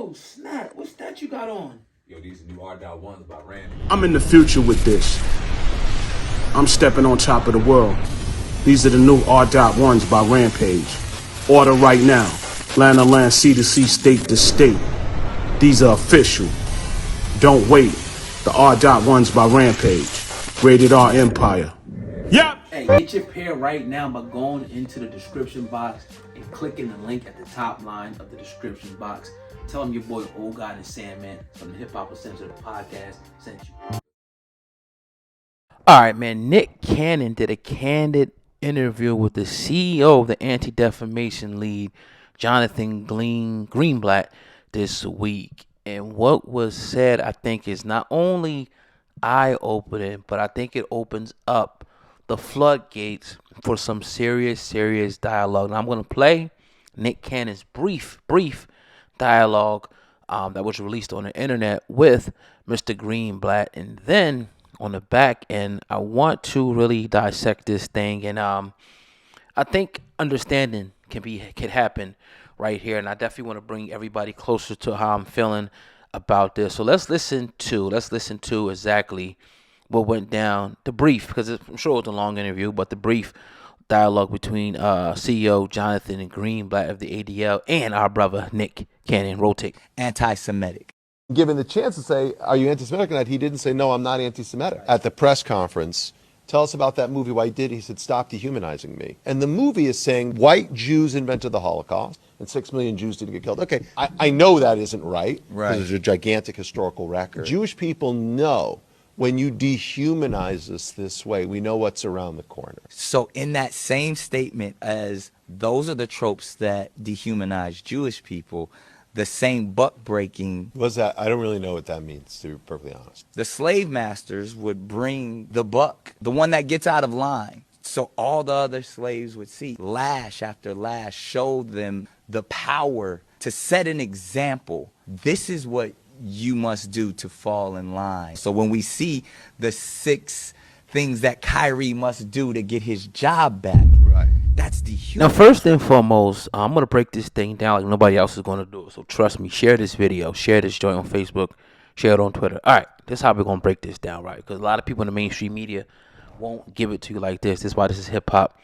Oh, snap. What's that you got on? Yo, these are new R.1s by Randy. I'm in the future with this. I'm stepping on top of the world. These are the new R.1s by Rampage. Order right now. Land to land, sea to sea, state to state. These are official. Don't wait. The R.1s by Rampage. Rated R Empire. Yep. Hey, get your pair right now by going into the description box and clicking the link at the top line of the description box. Tell them your boy Old God and Sandman from the Hip Hop Uncensored podcast sent you. All right, man. Nick Cannon did a candid interview with the CEO of the Anti-Defamation League, Jonathan Greenblatt, this week. And what was said, I think, is not only eye-opening, but I think it opens up the floodgates for some serious dialogue. Now, I'm going to play Nick Cannon's brief dialogue that was released on the internet with Mr. Greenblatt, and then on the back end, I want to really dissect this thing, and I think understanding can happen right here, and I definitely want to bring everybody closer to how I'm feeling about this. So let's listen to exactly what went down, the brief, because I'm sure it was a long interview, but the brief dialogue between CEO Jonathan and Greenblatt of the ADL and our brother Nick Cannon. Rotate. Anti-Semitic. Given the chance to say, are you anti-Semitic or not, he didn't say, no, I'm not anti-Semitic. At the press conference, tell us about that movie. Why he did. He said, stop dehumanizing me. And the movie is saying white Jews invented the Holocaust and 6 million Jews didn't get killed. Okay, I know that isn't right. Because there's a gigantic historical record. Jewish people know when you dehumanize us this way, we know what's around the corner. So in that same statement as those are the tropes that dehumanize Jewish people, the same buck breaking. What's that? I don't really know what that means, to be perfectly honest. The slave masters would bring the buck, the one that gets out of line. So all the other slaves would see lash after lash, show them the power to set an example. This is what you must do to fall in line. So when we see the 6 things that Kyrie must do to get his job back, right? That's dehumanizing. Now, first and foremost, I'm going to break this thing down like nobody else is going to do it. So trust me, share this video, share this joint on Facebook, share it on Twitter. All right, this is how we're going to break this down, right? Because a lot of people in the mainstream media won't give it to you like this. This is why this is hip-hop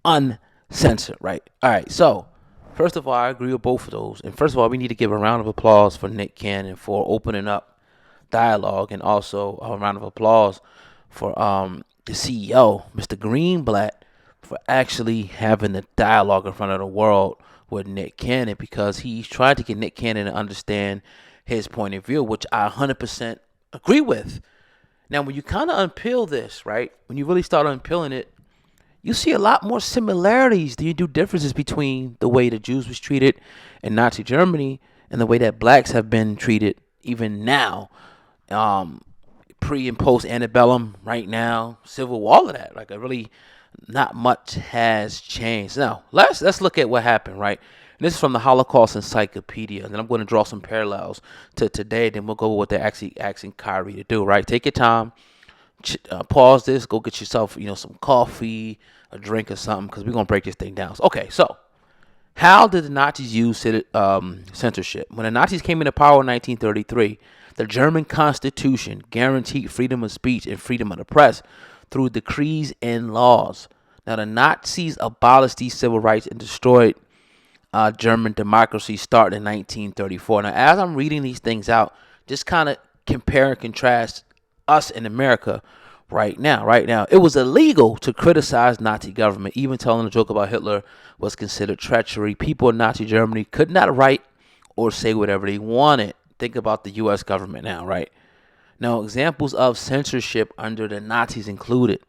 uncensored, right? All right, so first of all, I agree with both of those. And first of all, we need to give a round of applause for Nick Cannon for opening up dialogue, and also a round of applause for the CEO, Mr. Greenblatt, for actually having the dialogue in front of the world with Nick Cannon, because he's trying to get Nick Cannon to understand his point of view, which I 100% agree with. Now, when you kind of unpeel this, right, when you really start unpeeling it, you see a lot more similarities than you do differences between the way the Jews was treated in Nazi Germany and the way that blacks have been treated even now, pre and post antebellum, right now, Civil War, all of that. Like, really, not much has changed. Now, let's look at what happened, right? And this is from the Holocaust Encyclopedia, and then I'm going to draw some parallels to today. Then we'll go with what they're actually asking Kyrie to do, right? Take your time. Pause this, go get yourself, some coffee, a drink or something, because we're going to break this thing down. Okay, so how did the Nazis use censorship? When the Nazis came into power in 1933, the German Constitution guaranteed freedom of speech and freedom of the press through decrees and laws. Now, the Nazis abolished these civil rights and destroyed German democracy starting in 1934. Now, as I'm reading these things out, just kind of compare and contrast us in America right now. It was illegal to criticize Nazi government. Even telling a joke about Hitler was considered treachery. People in Nazi Germany could not write or say whatever they wanted. Think about the U.S. government now, right? Now, examples of censorship under the Nazis included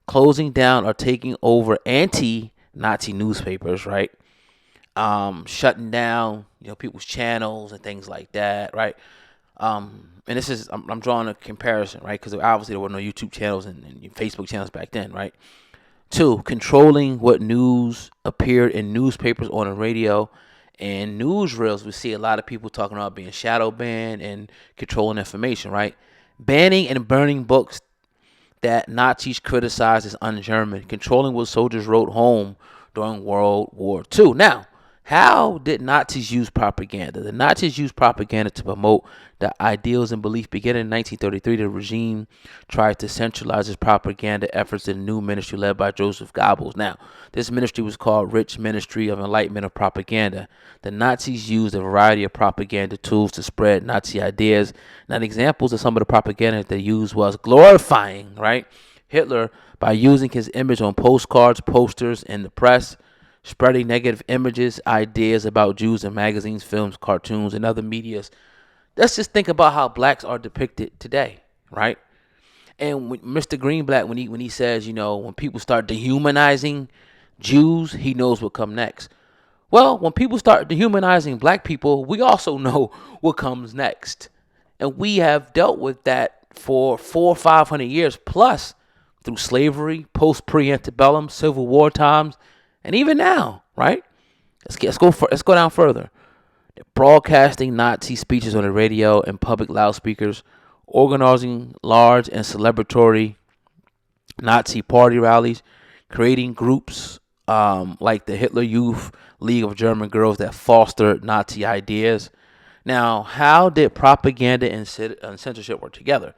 closing down or taking over anti-Nazi newspapers, right? Shutting down, people's channels and things like that, right? And this is, I'm drawing a comparison, right? Because obviously there were no YouTube channels and Facebook channels back then, right? 2, controlling what news appeared in newspapers, on the radio, and newsreels. We see a lot of people talking about being shadow banned and controlling information, right? Banning and burning books that Nazis criticized as un-German, controlling what soldiers wrote home during World War II. Now, How did Nazis use propaganda? The Nazis used propaganda to promote the ideals and beliefs. Beginning in 1933, the regime tried to centralize its propaganda efforts in a new ministry led by Joseph Goebbels. Now, this ministry was called Rich Ministry of Enlightenment of Propaganda. The Nazis used a variety of propaganda tools to spread Nazi ideas. Now, examples of some of the propaganda they used was glorifying, right, Hitler by using his image on postcards, posters, in the press, spreading negative images, ideas about Jews in magazines, films, cartoons, and other medias. Let's just think about how blacks are depicted today, right? And when Mr. Greenblatt, when he says, when people start dehumanizing Jews, he knows what come next. Well, when people start dehumanizing black people, we also know what comes next. And we have dealt with that for 400 or 500 years plus through slavery, post-pre-antebellum, Civil War times, and even now, right? Let's go down further. They're broadcasting Nazi speeches on the radio and public loudspeakers, organizing large and celebratory Nazi party rallies, creating groups like the Hitler Youth League of German Girls that fostered Nazi ideas. Now, how did propaganda and censorship work together?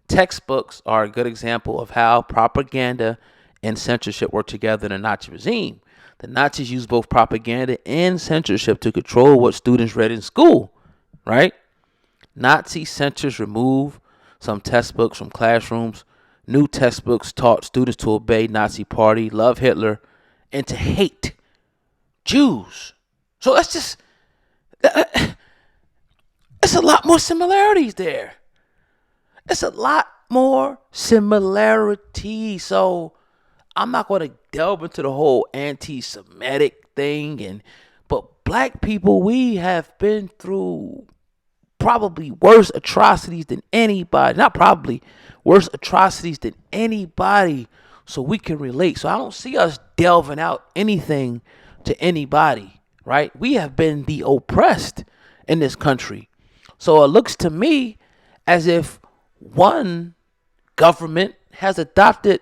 Textbooks are a good example of how propaganda and censorship work together in the Nazi regime. The Nazis used both propaganda and censorship to control what students read in school, right? Nazi censors removed some textbooks from classrooms. New textbooks taught students to obey Nazi Party, love Hitler, and to hate Jews. So that's just, it's a lot more similarities there. It's a lot more similarity. So I'm not going to delve into the whole anti-Semitic thing, but black people, we have been through probably worse atrocities than anybody. Not probably, worse atrocities than anybody, so we can relate. So I don't see us delving out anything to anybody, right? We have been the oppressed in this country. So it looks to me as if one government has adopted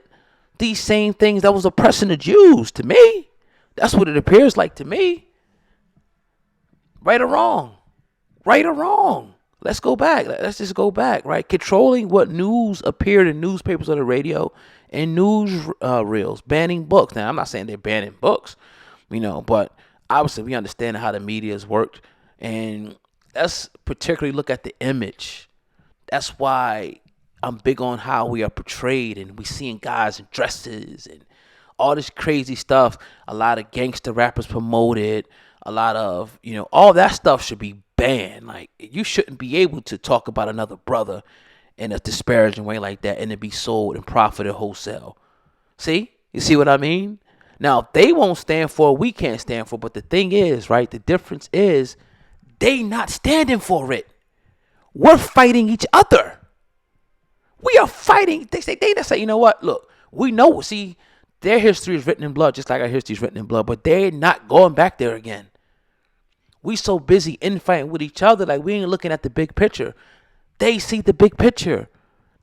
these same things that was oppressing the Jews. To me, that's what it appears like to me. Right or wrong? Right or wrong? Let's go back. Let's just go back, right? Controlling what news appeared in newspapers or the radio and news reels. Banning books. Now, I'm not saying they're banning books, but obviously we understand how the media has worked. And let's particularly look at the image. That's why I'm big on how we are portrayed, and we seeing guys in dresses and all this crazy stuff. A lot of gangster rappers promoted. A lot of, all that stuff should be banned. Like, you shouldn't be able to talk about another brother in a disparaging way like that and it be sold and profited wholesale. See? You see what I mean? Now, they won't stand for, we can't stand for, but the thing is, right, the difference is they not standing for it. We're fighting each other. We are fighting. They say, you know what? Look, we know, see, their history is written in blood, just like our history is written in blood, but they're not going back there again. We so busy infighting with each other, like we ain't looking at the big picture. They see the big picture.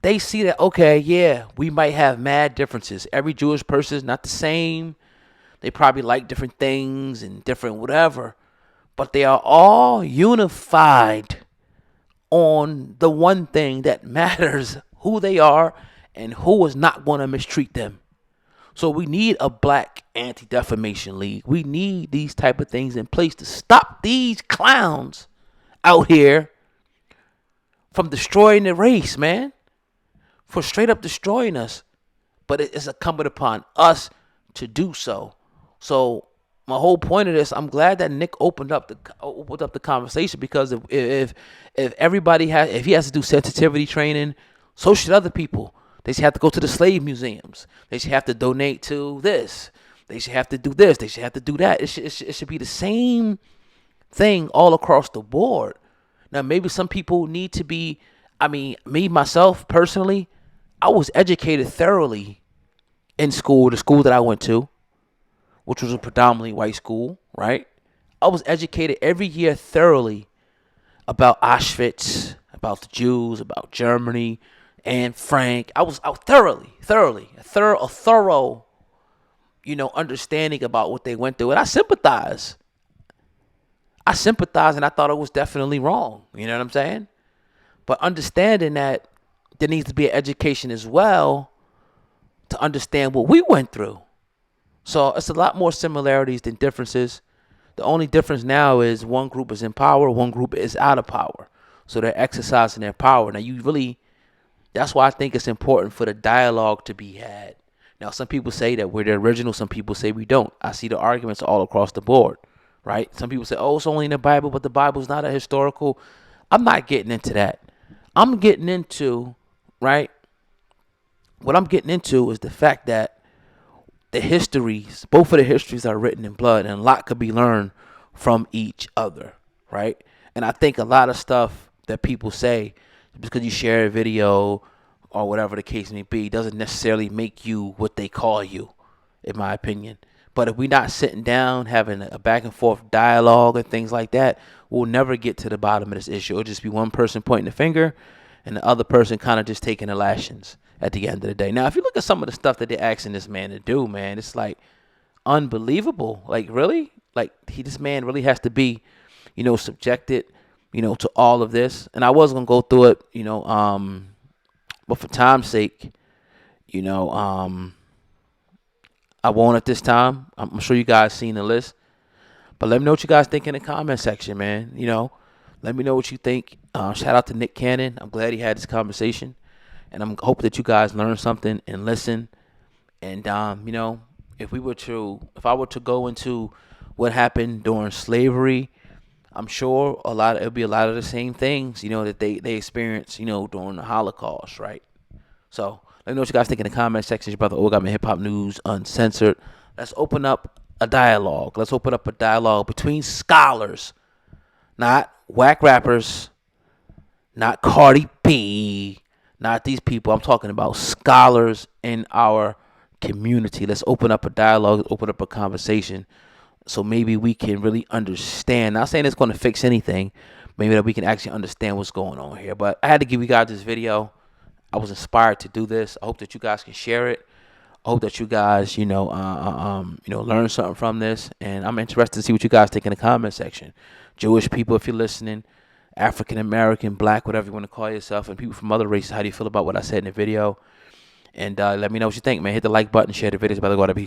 They see that, okay, yeah, we might have mad differences. Every Jewish person is not the same. They probably like different things and different whatever, but they are all unified on the one thing that matters, who they are and who is not going to mistreat them. So we need a black anti-defamation league. We need these type of things in place to stop these clowns out here from destroying the race, man. For straight up destroying us. But it's incumbent upon us to do so. So my whole point of this, I'm glad that Nick opened up the conversation, because if everybody if he has to do sensitivity training, so should other people. They should have to go to the slave museums. They should have to donate to this. They should have to do this. They should have to do that. It should be the same thing all across the board. Now, maybe some people need to be, me, myself, personally, I was educated thoroughly in school, the school that I went to, which was a predominantly white school, right? I was educated every year thoroughly about Auschwitz, about the Jews, about Germany, and Frank. I was out thoroughly, a thorough, understanding about what they went through. And I sympathize. I sympathized and I thought it was definitely wrong. You know what I'm saying? But understanding that there needs to be an education as well to understand what we went through. So it's a lot more similarities than differences. The only difference now is one group is in power, one group is out of power. So they're exercising their power. Now that's why I think it's important for the dialogue to be had. Now, some people say that we're the original. Some people say we don't. I see the arguments all across the board, right? Some people say, oh, it's only in the Bible, but the Bible's not a historical. I'm not getting into that. I'm getting into, right? What I'm getting into is the fact that the histories, both of the histories are written in blood, and a lot could be learned from each other, right? And I think a lot of stuff that people say, because you share a video or whatever the case may be, doesn't necessarily make you what they call you, in my opinion. But if we're not sitting down, having a back and forth dialogue and things like that, we'll never get to the bottom of this issue. It'll just be one person pointing the finger and the other person kind of just taking the lashings at the end of the day. Now, if you look at some of the stuff that they're asking this man to do, man, it's like unbelievable. Like, really? Like, this man really has to be, subjected, to all of this. And I was going to go through it, but for time's sake, I won't at this time. I'm sure you guys seen the list. But let me know what you guys think in the comment section, man. Let me know what you think. Shout out to Nick Cannon. I'm glad he had this conversation. And I'm hoping that you guys learn something and listen. And, if I were to go into what happened during slavery, I'm sure it'll be a lot of the same things, that they experienced, during the Holocaust, right? So let me know what you guys think in the comment section. Your brother O got me Hip Hop News Uncensored. Let's open up a dialogue. Let's open up a dialogue between scholars, not whack rappers, not Cardi B, not these people. I'm talking about scholars in our community. Let's open up a dialogue, open up a conversation, so maybe we can really understand. Not saying it's going to fix anything, maybe that we can actually understand what's going on here. But I had to give you guys this video. I was inspired to do this. I hope that you guys can share it. I hope that you guys, learn something from this. And I'm interested to see what you guys think in the comment section. Jewish people, if you're listening, African American, Black, whatever you want to call yourself, and people from other races, how do you feel about what I said in the video? And let me know what you think, man. Hit the like button, share the videos. By the way,